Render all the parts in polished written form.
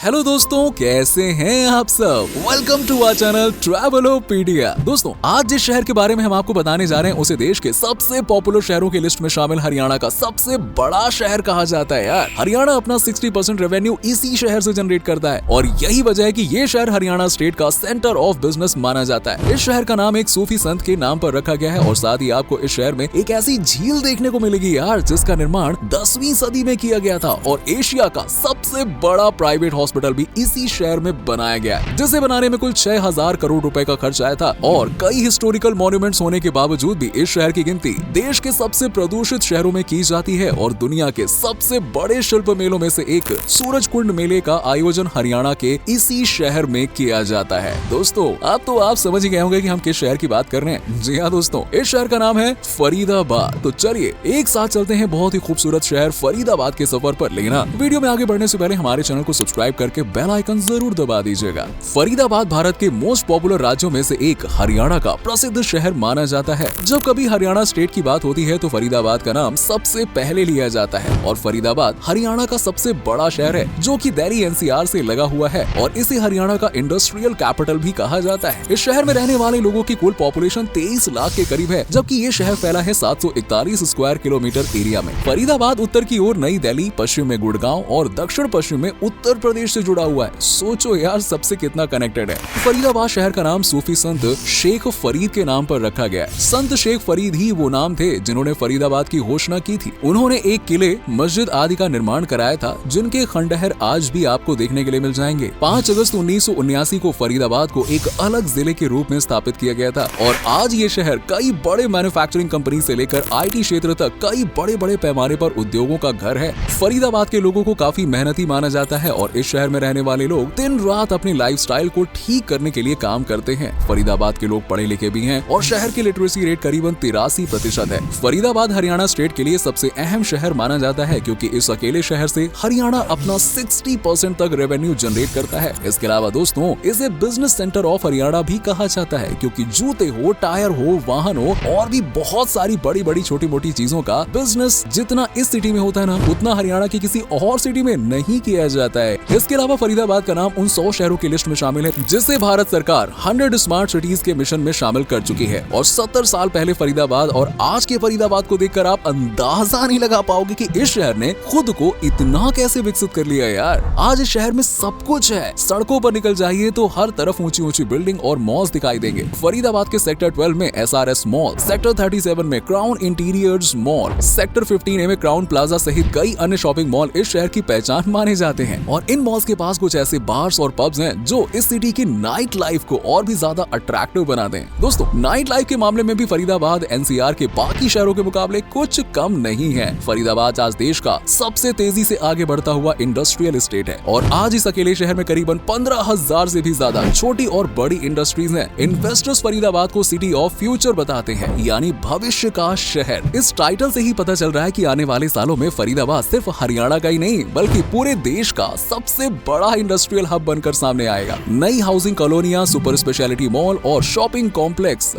Hello दोस्तों, कैसे हैं आप सब। Welcome to our channel Travelopedia. दोस्तों, आज जिस शहर के बारे में हम आपको बताने जा रहे हैं उसे देश के सबसे पॉपुलर शहरों की लिस्ट में शामिल हरियाणा का सबसे बड़ा शहर कहा जाता है। यार, हरियाणा अपना 60% रेवेन्यू इसी शहर से जनरेट करता है और यही वजह है कि ये शहर हरियाणा स्टेट का सेंटर ऑफ बिजनेस माना जाता है। इस शहर का नाम एक सूफी संत के नाम पर रखा गया है और साथ ही आपको इस शहर में एक ऐसी झील देखने को मिलेगी यार, जिसका निर्माण 10वीं सदी में किया गया था और एशिया का सबसे बड़ा प्राइवेट हॉस्पिटल भी इसी शहर में बनाया गया है, जिसे बनाने में कुल 6000 करोड़ रुपए का खर्च आया था। और कई हिस्टोरिकल मॉन्यूमेंट्स होने के बावजूद भी इस शहर की गिनती देश के सबसे प्रदूषित शहरों में की जाती है और दुनिया के सबसे बड़े शिल्प मेलों में से एक सूरज कुंड मेले का आयोजन हरियाणा के इसी शहर में किया जाता है। दोस्तों, अब तो आप समझ ही गए होंगे कि हम किस शहर की बात कर रहे हैं। जी हाँ दोस्तों, इस शहर का नाम है फरीदाबाद। तो चलिए एक साथ चलते हैं बहुत ही खूबसूरत शहर फरीदाबाद के सफर पर। लेकिन वीडियो में आगे बढ़ने से पहले हमारे चैनल को सब्सक्राइब करके बेल आइकन जरूर दबा दीजिएगा। फरीदाबाद भारत के मोस्ट पॉपुलर राज्यों में से एक हरियाणा का प्रसिद्ध शहर माना जाता है। जब कभी हरियाणा स्टेट की बात होती है तो फरीदाबाद का नाम सबसे पहले लिया जाता है और फरीदाबाद हरियाणा का सबसे बड़ा शहर है जो कि दिल्ली एनसीआर से लगा हुआ है और इसे हरियाणा का इंडस्ट्रियल कैपिटल भी कहा जाता है। इस शहर में रहने वाले लोगों की कुल पॉपुलेशन 23 लाख के करीब है, जबकि ये शहर फैला है 741 स्क्वायर किलोमीटर एरिया में। फरीदाबाद उत्तर की ओर नई दिल्ली, पश्चिम में गुड़गांव और दक्षिण पश्चिम में उत्तर प्रदेश से जुड़ा हुआ है। सोचो यार, सबसे कितना कनेक्टेड है। फरीदाबाद शहर का नाम सूफी संत शेख फरीद के नाम पर रखा गया है। संत शेख फरीद ही वो नाम थे जिन्होंने फरीदाबाद की घोषणा की थी। उन्होंने एक किले, मस्जिद आदि का निर्माण कराया था, जिनके खंडहर आज भी आपको देखने के लिए मिल जाएंगे। 5 अगस्त 1979 को फरीदाबाद को एक अलग जिले के रूप में स्थापित किया गया था और आज ये शहर कई बड़े मैन्युफैक्चरिंग कंपनी से लेकर IT क्षेत्र तक कई बड़े बड़े पैमाने पर उद्योगों का घर है। फरीदाबाद के लोगों को काफी मेहनती माना जाता है और इस शहर में रहने वाले लोग दिन रात अपनी लाइफस्टाइल को ठीक करने के लिए काम करते हैं। फरीदाबाद के लोग पढ़े लिखे भी हैं और शहर की लिटरेसी रेट करीबन 83% है। फरीदाबाद हरियाणा स्टेट के लिए सबसे अहम शहर माना जाता है क्योंकि इस अकेले शहर से हरियाणा अपना 60% तक रेवेन्यू जनरेट करता है। इसके अलावा दोस्तों, इसे बिजनेस सेंटर ऑफ हरियाणा भी कहा जाता है क्योंकि जूते हो, टायर हो, वाहन हो और भी बहुत सारी बड़ी बड़ी छोटी मोटी चीजों का बिजनेस जितना इस सिटी में होता है ना, उतना हरियाणा की किसी और सिटी में नहीं किया जाता है। इसके अलावा फरीदाबाद का नाम उन 100 शहरों की लिस्ट में शामिल है जिसे भारत सरकार 100 स्मार्ट सिटीज के मिशन में शामिल कर चुकी है और 70 साल पहले फरीदाबाद और आज के फरीदाबाद को देखकर आप अंदाजा नहीं लगा पाओगे कि इस शहर ने खुद को इतना कैसे विकसित कर लिया यार। आज इस शहर में सब कुछ है। सड़कों पर निकल जाइए तो हर तरफ ऊंची ऊंची बिल्डिंग और मॉल्स दिखाई देंगे। फरीदाबाद के सेक्टर 12 में SRS मॉल, सेक्टर 37 में crown interiors mall, sector 15A में क्राउन प्लाजा सहित कई अन्य शॉपिंग मॉल इस शहर की पहचान माने जाते हैं और इन मॉल्स के पास कुछ ऐसे बार्स और पब्स हैं जो इस सिटी की नाइट लाइफ को और भी ज्यादा अट्रैक्टिव बनाते हैं। दोस्तों, नाइट लाइफ के मामले में भी फरीदाबाद NCR के बाकी शहरों के मुकाबले कुछ कम नहीं है। फरीदाबाद आज देश का सबसे तेजी से आगे बढ़ता हुआ इंडस्ट्रियल स्टेट है और आज इस अकेले शहर में करीबन 15,000 से भी ज्यादा छोटी और बड़ी इंडस्ट्रीज हैं। इन्वेस्टर्स फरीदाबाद को सिटी ऑफ फ्यूचर बताते हैं, यानी भविष्य का शहर। इस टाइटल से ही पता चल रहा है कि आने वाले सालों में फरीदाबाद सिर्फ हरियाणा का ही नहीं बल्कि पूरे देश का सबसे बड़ा इंडस्ट्रियल हब बनकर सामने आएगा। नई हाउसिंग कॉलोनियां, सुपर स्पेशलिटी मॉल और शॉपिंग कॉम्प्लेक्स,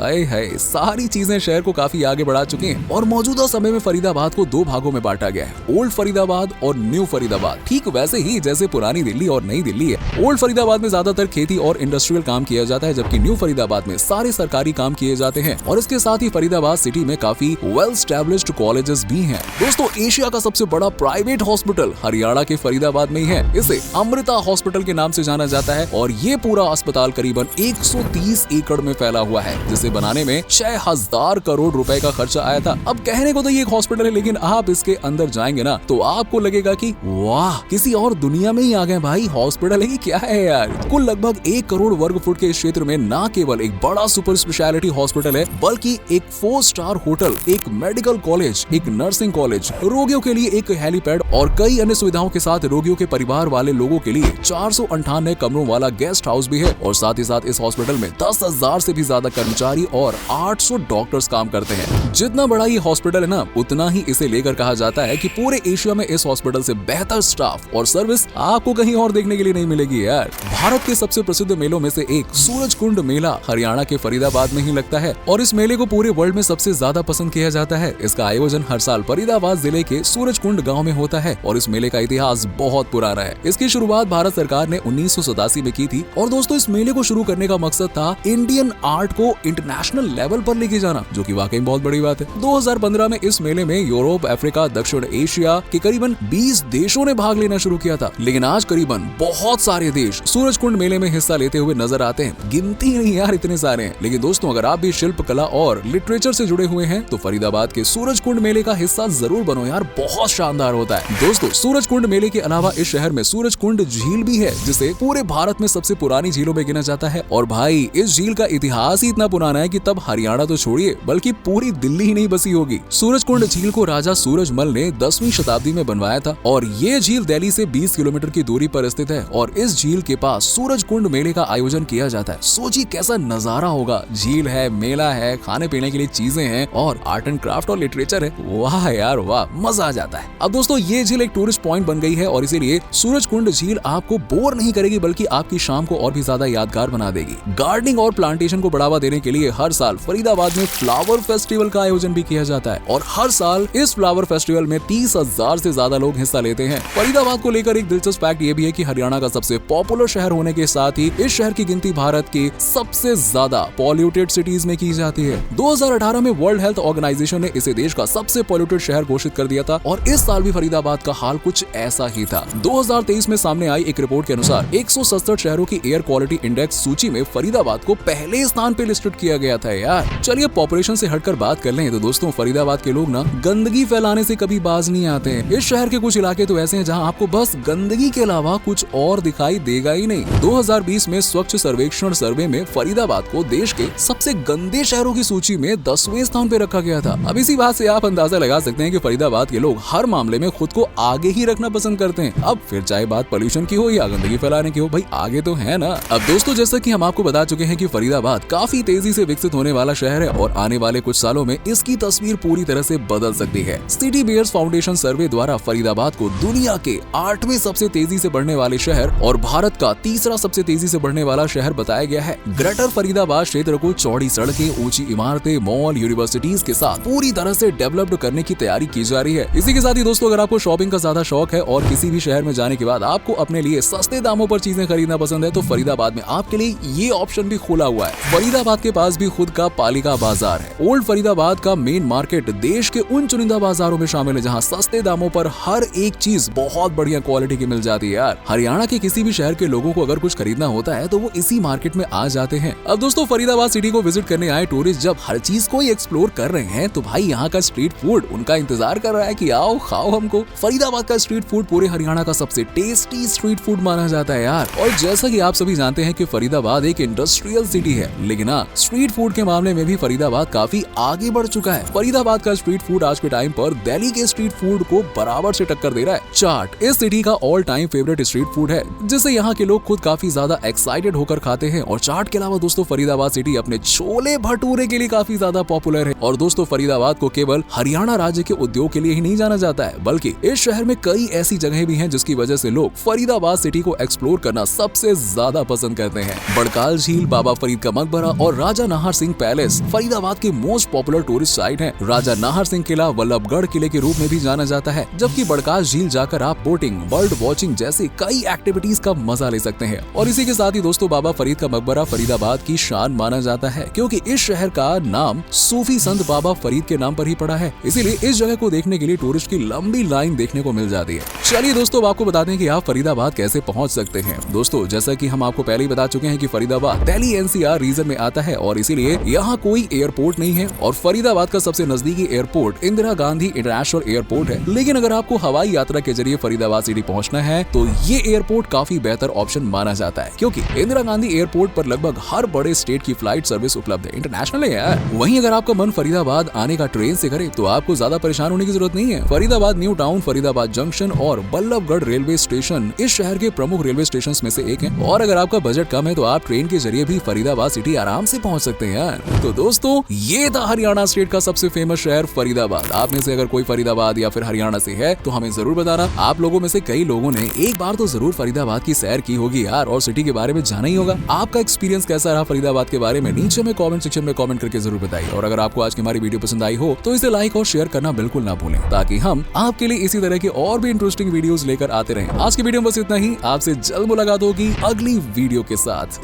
सारी चीजें शहर को काफी आगे बढ़ा चुकी हैं और मौजूदा समय में फरीदाबाद को 2 भागों में बांटा गया है, ओल्ड फरीदाबाद और न्यू फरीदाबाद। ठीक वैसे ही जैसे पुरानी दिल्ली और नई दिल्ली है। ओल्ड फरीदाबाद में ज्यादातर खेती और इंडस्ट्रियल काम किया जाता है, जबकि न्यू फरीदाबाद में सारे सरकारी काम किए जाते हैं और इसके साथ ही फरीदाबाद सिटी में काफी वेल एस्टैब्लिश्ड कॉलेजेस भी हैं। दोस्तों, एशिया का सबसे बड़ा प्राइवेट हॉस्पिटल हरियाणा के फरीदाबाद में ही है। इसे अमृता हॉस्पिटल के नाम से जाना जाता है और ये पूरा अस्पताल करीबन 130 एकड़ में फैला हुआ है, जिसे बनाने में 6000 करोड़ रुपए का खर्चा आया था। अब कहने को तो ये एक हॉस्पिटल है, लेकिन आप इसके अंदर जाएंगे ना तो आपको लगेगा कि वाह, किसी और दुनिया में ही आ गए भाई। हॉस्पिटल है क्या है यार। कुल लगभग 1 करोड़ वर्ग फुट के क्षेत्र में न केवल एक बड़ा सुपर स्पेशलिटी हॉस्पिटल है बल्कि एक 4 स्टार होटल, एक मेडिकल कॉलेज, एक नर्सिंग कॉलेज, रोगियों के लिए एक हेलीपैड और कई अन्य सुविधाओं के साथ रोगियों के परिवार वाले लोगों के लिए 498 कमरों वाला गेस्ट हाउस भी है और साथ ही साथ इस हॉस्पिटल में 10,000 से भी ज्यादा कर्मचारी और 800 डॉक्टर्स काम करते हैं। जितना बड़ा ये हॉस्पिटल है ना, उतना ही इसे लेकर कहा जाता है कि पूरे एशिया में इस हॉस्पिटल से बेहतर स्टाफ और सर्विस आपको कहीं और देखने के लिए नहीं मिलेगी यार। भारत के सबसे प्रसिद्ध मेलों में से एक सूरज कुंड मेला हरियाणा के फरीदाबाद में ही लगता है और इस मेले को पूरे वर्ल्ड में सबसे ज्यादा पसंद किया जाता है। इसका आयोजन हर साल फरीदाबाद जिले के सूरज कुंड गाँव में होता है और इस मेले का इतिहास बहुत पुराना है। इसकी शुरुआत भारत सरकार ने 1987 में की थी और दोस्तों इस मेले को शुरू करने का मकसद था इंडियन आर्ट को इंटरनेशनल लेवल पर लेके जाना, जो कि वाकई बहुत बड़ी बात है। 2015 में इस मेले में यूरोप, अफ्रीका, दक्षिण एशिया के करीबन 20 देशों ने भाग लेना शुरू किया था। लेकिन आज करीबन बहुत सारे देश सूरजकुंड मेले में हिस्सा लेते हुए नजर आते हैं। गिनती नहीं यार, इतने सारे हैं। लेकिन दोस्तों अगर आप भी शिल्प कला और लिटरेचर से जुड़े हुए हैं तो फरीदाबाद के सूरजकुंड मेले का हिस्सा जरूर बनो यार, बहुत शानदार होता है। दोस्तों सूरजकुंड मेले के अलावा इस शहर में सूरजकुंड झील भी है, जिसे पूरे भारत में सबसे पुरानी झीलों में गिना जाता है। और भाई इस झील का इतिहास ही इतना पुराना है कि तब हरियाणा तो छोड़िए बल्कि पूरी दिल्ली ही नहीं बसी होगी। सूरजकुंड झील को राजा सूरजमल ने 10वीं शताब्दी में बनवाया था और ये झील दिल्ली से 20 किलोमीटर की दूरी पर स्थित है और इस झील के पास सूरजकुंड मेले का आयोजन किया जाता है। सोचिए कैसा नजारा होगा, झील है, मेला है, खाने पीने के लिए चीजें हैं और आर्ट एंड क्राफ्ट और लिटरेचर है। वाह यार वाह, मजा आ जाता है। अब दोस्तों ये झील एक टूरिस्ट पॉइंट बन गई है और इसीलिए सूरजकुंड झील आपको बोर नहीं करेगी बल्कि आपकी शाम को और भी ज्यादा यादगार बना देगी। गार्डनिंग और प्लांटेशन को बढ़ावा देने के लिए हर साल फरीदाबाद में फ्लावर फेस्टिवल का आयोजन भी किया जाता है और हर साल इस फ्लावर फेस्टिवल में 30,000 से ज्यादा लोग हिस्सा लेते हैं। फरीदाबाद को लेकर एक दिलचस्प फैक्ट ये भी है कि हरियाणा का सबसे पॉपुलर शहर होने के साथ ही इस शहर की गिनती भारत के सबसे ज्यादा पॉल्यूटेड सिटीज में की जाती है। 2018 में वर्ल्ड हेल्थ ऑर्गेनाइजेशन ने इसे देश का सबसे पॉल्यूटेड शहर घोषित कर दिया था और इस साल भी फरीदाबाद का हाल कुछ ऐसा ही था। 2023 में सामने आई एक रिपोर्ट के अनुसार 167 शहरों की एयर क्वालिटी इंडेक्स सूची में फरीदाबाद को पहले स्थान पे लिस्टेड किया गया था यार। चलिए पॉपुलेशन से हटकर बात कर लें तो दोस्तों फरीदाबाद के लोग ना गंदगी फैलाने से कभी बाज नहीं आते हैं। इस शहर के कुछ इलाके तो ऐसे हैं जहां आपको बस गंदगी के अलावा कुछ और दिखाई देगा ही नहीं। 2020 में स्वच्छ सर्वेक्षण सर्वे में फरीदाबाद को देश के सबसे गंदे शहरों की सूची में 10वें स्थान पे रखा गया था। अब इसी बात से आप अंदाजा लगा सकते हैं कि फरीदाबाद के लोग हर मामले में खुद को आगे ही रखना पसंद करते हैं। अब फिर चाहे बात पोल्यूशन की हो या गंदगी फैलाने की हो, भाई आगे तो है ना। अब दोस्तों जैसा कि हम आपको बता चुके हैं कि फरीदाबाद काफी तेजी से विकसित होने वाला शहर है और आने वाले कुछ सालों में इसकी तस्वीर पूरी तरह से बदल सकती है। सिटी बियर्स फाउंडेशन सर्वे द्वारा फरीदाबाद को दुनिया के 8वें सबसे तेजी से बढ़ने वाले शहर और भारत का तीसरा सबसे तेजी से बढ़ने वाला शहर बताया गया है। ग्रेटर फरीदाबाद क्षेत्र को चौड़ी सड़कें, ऊंची इमारतें, मॉल, यूनिवर्सिटीज के साथ पूरी तरह से डेवलप्ड करने की तैयारी की जा रही है। इसी के साथ ही दोस्तों अगर आपको शॉपिंग का ज्यादा शौक है और किसी भी शहर में जाने के बाद आपको अपने लिए सस्ते दामों पर चीजें खरीदना पसंद है तो फरीदाबाद में आपके लिए ये ऑप्शन भी खुला हुआ है। फरीदाबाद के पास भी खुद का पालिका बाजार है। ओल्ड फरीदाबाद का मेन मार्केट देश के उन चुनिंदा बाजारों में शामिल है जहां सस्ते दामों पर हर एक चीज बहुत बढ़िया क्वालिटी की मिल जाती है यार। हरियाणा के किसी भी शहर के लोगों को अगर कुछ खरीदना होता है तो वो इसी मार्केट में आ जाते हैं। अब दोस्तों फरीदाबाद सिटी को विजिट करने आए टूरिस्ट जब हर चीज को ही एक्सप्लोर कर रहे हैं तो भाई यहाँ का स्ट्रीट फूड उनका इंतजार कर रहा है कि आओ खाओ हमको। फरीदाबाद का स्ट्रीट फूड पूरे हरियाणा का सबसे टेस्टी स्ट्रीट फूड माना जाता है यार। और जैसा कि आप सभी जानते हैं कि फरीदाबाद एक इंडस्ट्रियल सिटी है, लेकिन स्ट्रीट फूड के मामले में भी फरीदाबाद काफी आगे बढ़ चुका है। फरीदाबाद का स्ट्रीट फूड आज के टाइम पर दिल्ली के स्ट्रीट फूड को बराबर से टक्कर दे रहा है। चाट इस सिटी का all time favourite street food है जिसे यहाँ के लोग खुद काफी ज्यादा एक्साइटेड होकर खाते हैं। और चाट के अलावा दोस्तों फरीदाबाद सिटी अपने छोले भटूरे के लिए काफी ज्यादा पॉपुलर है। और दोस्तों फरीदाबाद को केवल हरियाणा राज्य के उद्योग के लिए ही नहीं जाना जाता है बल्कि इस शहर में कई ऐसी जगहें भी हैं जिसकी वजह से लोग फरीदाबाद सिटी को एक्सप्लोर करना सबसे ज्यादा पसंद करते हैं। बड़काल झील, बाबा फरीद का मकबरा और राजा नाहर सिंह पैलेस फरीदाबाद के मोस्ट पॉपुलर टूरिस्ट साइट है। राजा नाहर सिंह किला वल्लभगढ़ किले के रूप में भी जाना जाता है, जबकि बड़काल झील जाकर आप बोटिंग, बर्ड वॉचिंग जैसे कई एक्टिविटीज का मजा ले सकते हैं। और इसी के साथ ही दोस्तों बाबा फरीद का मकबरा फरीदाबाद की शान माना जाता है क्योंकि इस शहर का नाम सूफी संत बाबा फरीद के नाम पर ही पड़ा है, इसीलिए इस जगह को देखने के लिए टूरिस्ट की लंबी लाइन देखने को मिल जाती है। चलिए दोस्तों आपको बता दें कि आप फरीदाबाद कैसे पहुंच सकते हैं। दोस्तों जैसा कि हम आपको पहले ही बता चुके हैं कि फरीदाबाद दिल्ली एनसीआर रीजन में आता है और इसीलिए यहाँ कोई एयरपोर्ट नहीं है और फरीदाबाद का सबसे नजदीकी airport Indira Gandhi international airport है। लेकिन अगर आपको हवाई यात्रा के जरिए फरीदाबाद सिटी पहुंचना है तो ये एयरपोर्ट काफी बेहतर ऑप्शन माना जाता है क्योंकि इंदिरा गांधी एयरपोर्ट पर लगभग हर बड़े स्टेट की फ्लाइट सर्विस उपलब्ध है, इंटरनेशनल है यार। वहीं अगर आपका मन फरीदाबाद आने का ट्रेन से करे तो आपको ज्यादा परेशान होने की जरूरत नहीं है। Faridabad new town, Faridabad junction और बल्लभगढ़ रेलवे स्टेशन इस शहर के प्रमुख रेलवे स्टेशन में से एक है। और अगर आपका बजट कम है तो आप ट्रेन के जरिए भी फरीदाबाद सिटी आराम से पहुंच सकते हैं यार। तो दोस्तों ये था हरियाणा स्टेट का सबसे फेमस शहर फरीदाबाद। आप में से अगर कोई फरीदाबाद या फिर हरियाणा से है तो हमें जरूर बताना। आप लोगों में से कई लोगों ने एक बार तो जरूर फरीदाबाद की सैर की होगी यार और सिटी के बारे में जाना ही होगा। आपका एक्सपीरियंस कैसा रहा फरीदाबाद के बारे में नीचे में कमेंट सेक्शन में कमेंट करके जरूर बताइए। और अगर आपको आज की हमारी वीडियो पसंद आई हो तो इसे लाइक और शेयर करना बिल्कुल ना भूलें ताकि हम आपके लिए इसी तरह के और भी इंटरेस्टिंग वीडियोस लेकर आते रहें। आज की वीडियो में बस इतना ही। आपसे जल्द मुलाकात होगी अगली वीडियो के साथ।